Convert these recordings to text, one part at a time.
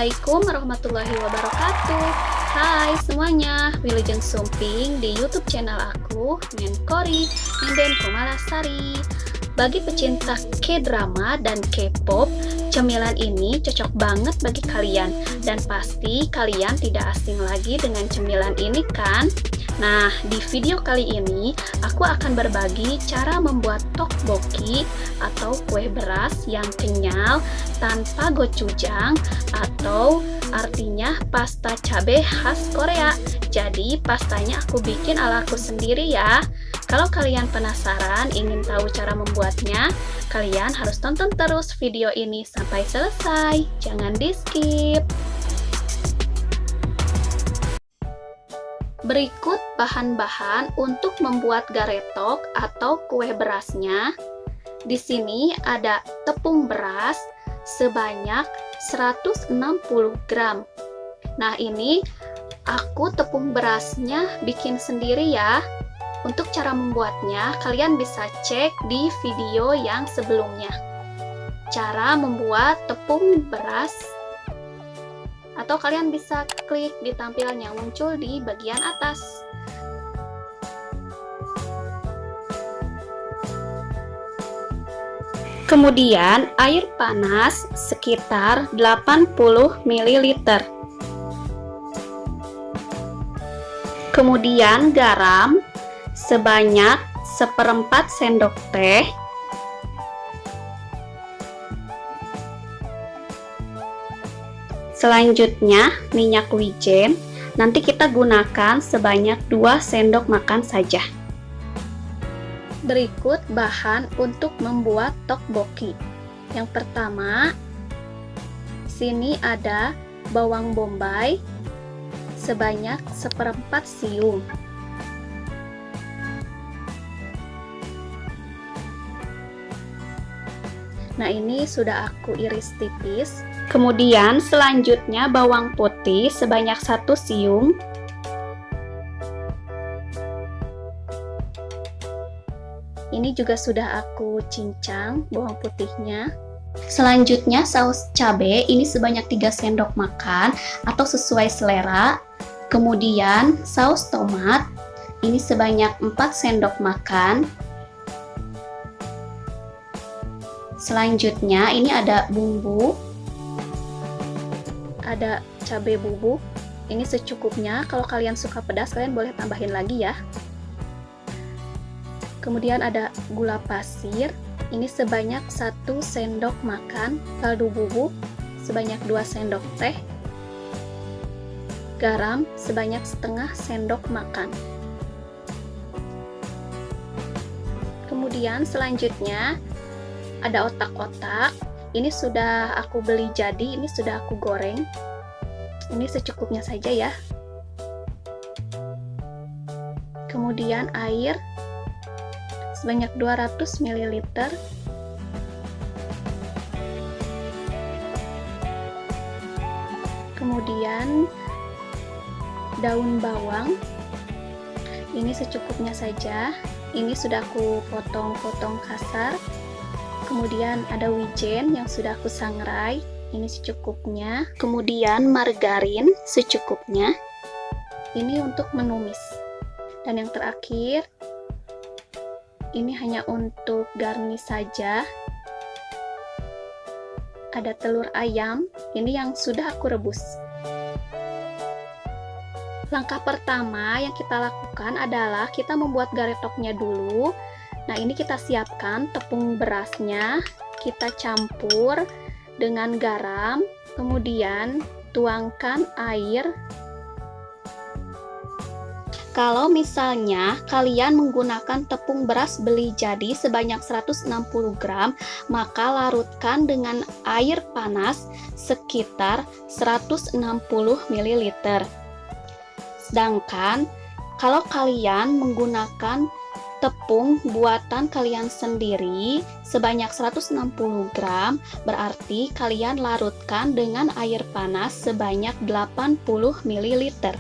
Assalamualaikum warahmatullahi wabarakatuh. Hai semuanya, Wilujeng Sumping di YouTube channel aku, Menkori Minden Kumalasari. Bagi pecinta K-drama dan K-pop, cemilan ini cocok banget bagi kalian. Dan pasti kalian tidak asing lagi dengan cemilan ini kan? Nah, di video kali ini aku akan berbagi cara membuat tteokbokki atau kue beras yang kenyal tanpa gochujang, atau artinya pasta cabai khas Korea. Jadi pastanya aku bikin ala aku sendiri ya. Kalau kalian penasaran ingin tahu cara membuatnya, kalian harus tonton terus video ini sampai selesai. Jangan di skip. Berikut bahan-bahan untuk membuat garetok atau kue berasnya. Di sini ada tepung beras sebanyak 160 gram. Nah, ini aku tepung berasnya bikin sendiri ya. Untuk cara membuatnya, kalian bisa cek di video yang sebelumnya. Cara membuat tepung beras, atau kalian bisa klik di tampilan yang muncul di bagian atas. Kemudian air panas sekitar 80 ml. Kemudian garam sebanyak 1/4 sendok teh. Selanjutnya minyak wijen, nanti kita gunakan sebanyak 2 sendok makan saja. Berikut bahan untuk membuat tteokbokki. Yang pertama, sini ada bawang bombay sebanyak 1/4 siung. Nah, ini sudah aku iris tipis. Kemudian selanjutnya bawang putih sebanyak 1 siung. Ini juga sudah aku cincang bawang putihnya. Selanjutnya saus cabai, ini sebanyak 3 sendok makan atau sesuai selera. Kemudian saus tomat, ini sebanyak 4 sendok makan. Selanjutnya ini ada bumbu, ada cabai bubuk, ini secukupnya. Kalau kalian suka pedas, kalian boleh tambahin lagi ya. Kemudian ada gula pasir, ini sebanyak 1 sendok makan. Kaldu bubuk sebanyak 2 sendok teh. Garam sebanyak setengah sendok makan. Kemudian selanjutnya ada otak-otak. Ini sudah aku beli jadi, ini sudah aku goreng. Ini secukupnya saja ya. Kemudian air sebanyak 200 ml. Kemudian daun bawang. Ini secukupnya saja. Ini sudah aku potong-potong kasar. Kemudian ada wijen yang sudah aku sangrai, ini secukupnya. Kemudian margarin secukupnya. Ini untuk menumis. Dan yang terakhir, ini hanya untuk garnish saja. Ada telur ayam, ini yang sudah aku rebus. Langkah pertama yang kita lakukan adalah kita membuat garetoknya dulu. Nah, ini kita siapkan tepung berasnya, kita campur dengan garam, kemudian tuangkan air. Kalau misalnya kalian menggunakan tepung beras beli jadi sebanyak 160 gram, maka larutkan dengan air panas sekitar 160 ml. Sedangkan kalau kalian menggunakan tepung buatan kalian sendiri sebanyak 160 gram, berarti kalian larutkan dengan air panas sebanyak 80 ml.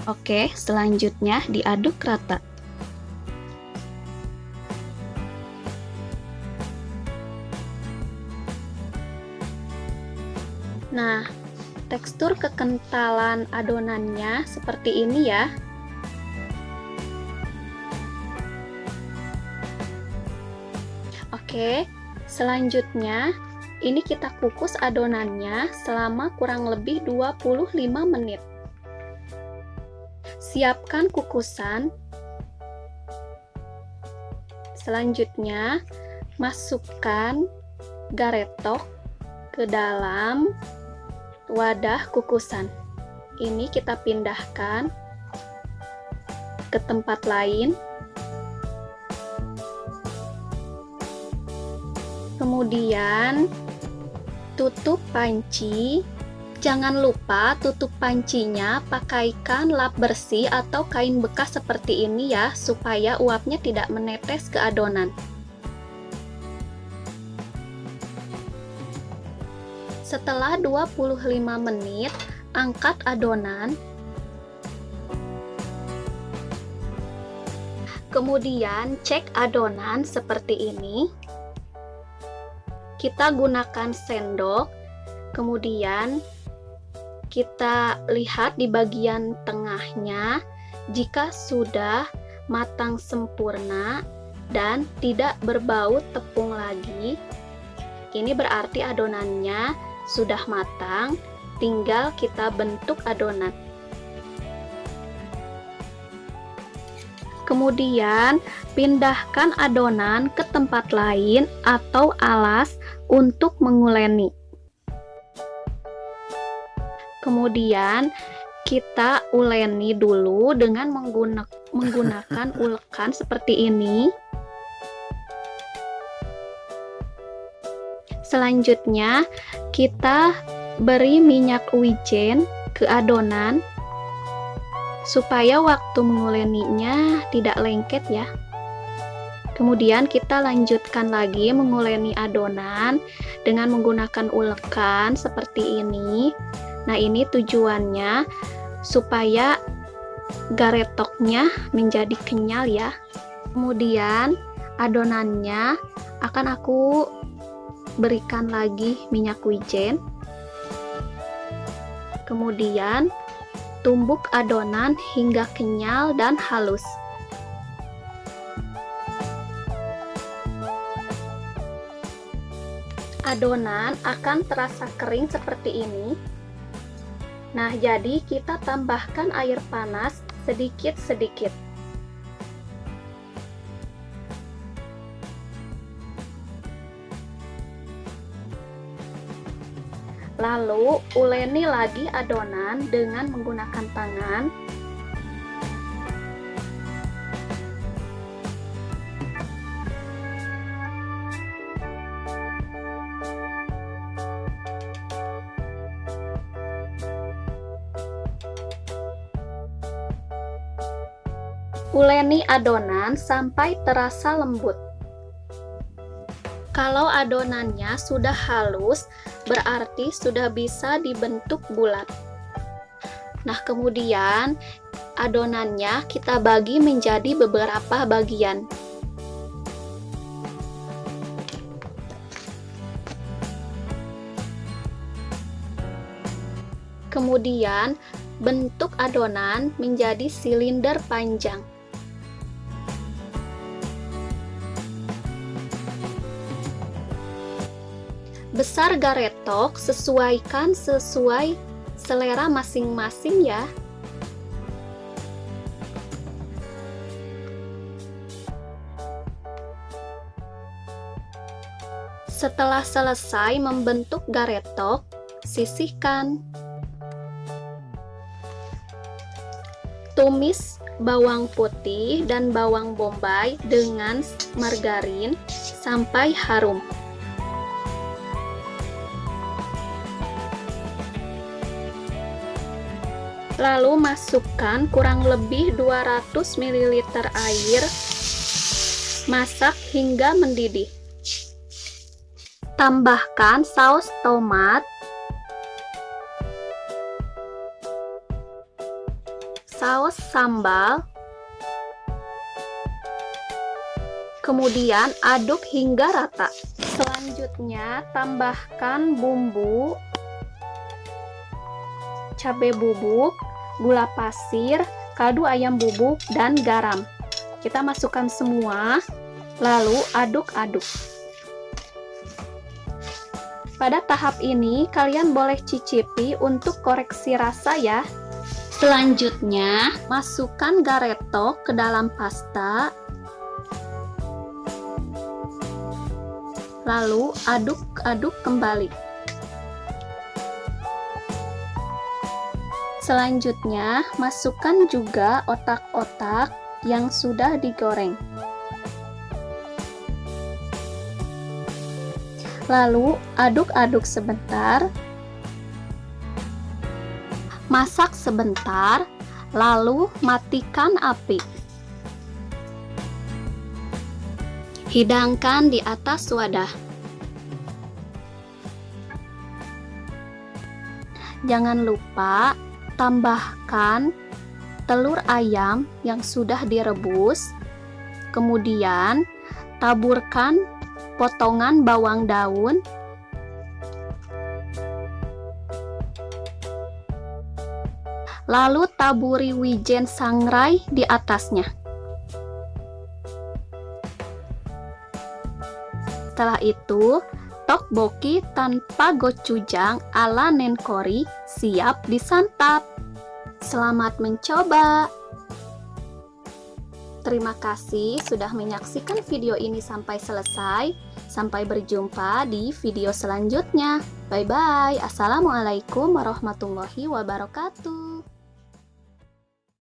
Oke, selanjutnya diaduk rata. Nah, tekstur kekentalan adonannya seperti ini ya. Oke, selanjutnya ini kita kukus adonannya selama kurang lebih 25 menit. Siapkan kukusan. Selanjutnya, masukkan garetok ke dalam wadah kukusan. Ini kita pindahkan ke tempat lain. Kemudian tutup panci. Jangan lupa tutup pancinya pakaikan lap bersih atau kain bekas seperti ini ya, supaya uapnya tidak menetes ke adonan. Setelah 25 menit, angkat adonan. Kemudian cek adonan seperti ini. Kita gunakan sendok, kemudian kita lihat di bagian tengahnya. Jika sudah matang sempurna dan tidak berbau tepung lagi, ini berarti adonannya sudah matang, tinggal kita bentuk adonan. Kemudian pindahkan adonan ke tempat lain atau alas untuk menguleni. Kemudian kita uleni dulu dengan menggunakan ulekan seperti ini. Selanjutnya kita beri minyak wijen ke adonan supaya waktu menguleninya tidak lengket ya. Kemudian kita lanjutkan lagi menguleni adonan dengan menggunakan ulekan seperti ini. Nah, ini tujuannya supaya garetoknya menjadi kenyal ya. Kemudian adonannya akan aku berikan lagi minyak wijen. Kemudian tumbuk adonan hingga kenyal dan halus. Adonan akan terasa kering seperti ini. Nah, jadi kita tambahkan air panas sedikit-sedikit. Lalu uleni lagi adonan dengan menggunakan tangan. Uleni adonan sampai terasa lembut. Kalau adonannya sudah halus, berarti sudah bisa dibentuk bulat. Nah, kemudian adonannya kita bagi menjadi beberapa bagian. Kemudian bentuk adonan menjadi silinder panjang. Besar garetok sesuaikan sesuai selera masing-masing ya. Setelah selesai membentuk garetok, sisihkan. Tumis bawang putih dan bawang bombay dengan margarin sampai harum. Lalu masukkan kurang lebih 200 ml air. Masak hingga mendidih. Tambahkan saus tomat, saus sambal, kemudian aduk hingga rata. Selanjutnya tambahkan bumbu cabai bubuk, gula pasir, kaldu ayam bubuk, dan garam. Kita masukkan semua, lalu aduk-aduk. Pada tahap ini, kalian boleh cicipi untuk koreksi rasa ya. Selanjutnya, masukkan garetto ke dalam pasta. Lalu aduk-aduk kembali. Selanjutnya, masukkan juga otak-otak yang sudah digoreng. Lalu aduk-aduk sebentar. Masak sebentar, lalu matikan api. Hidangkan di atas wadah. Jangan lupa tambahkan telur ayam yang sudah direbus, kemudian taburkan potongan bawang daun, lalu taburi wijen sangrai di atasnya. Setelah itu, tteokbokki tanpa gochujang ala Nen Cory siap disantap. Selamat mencoba. Terima kasih sudah menyaksikan video ini sampai selesai. Sampai berjumpa di video selanjutnya. Bye bye. Assalamualaikum warahmatullahi wabarakatuh.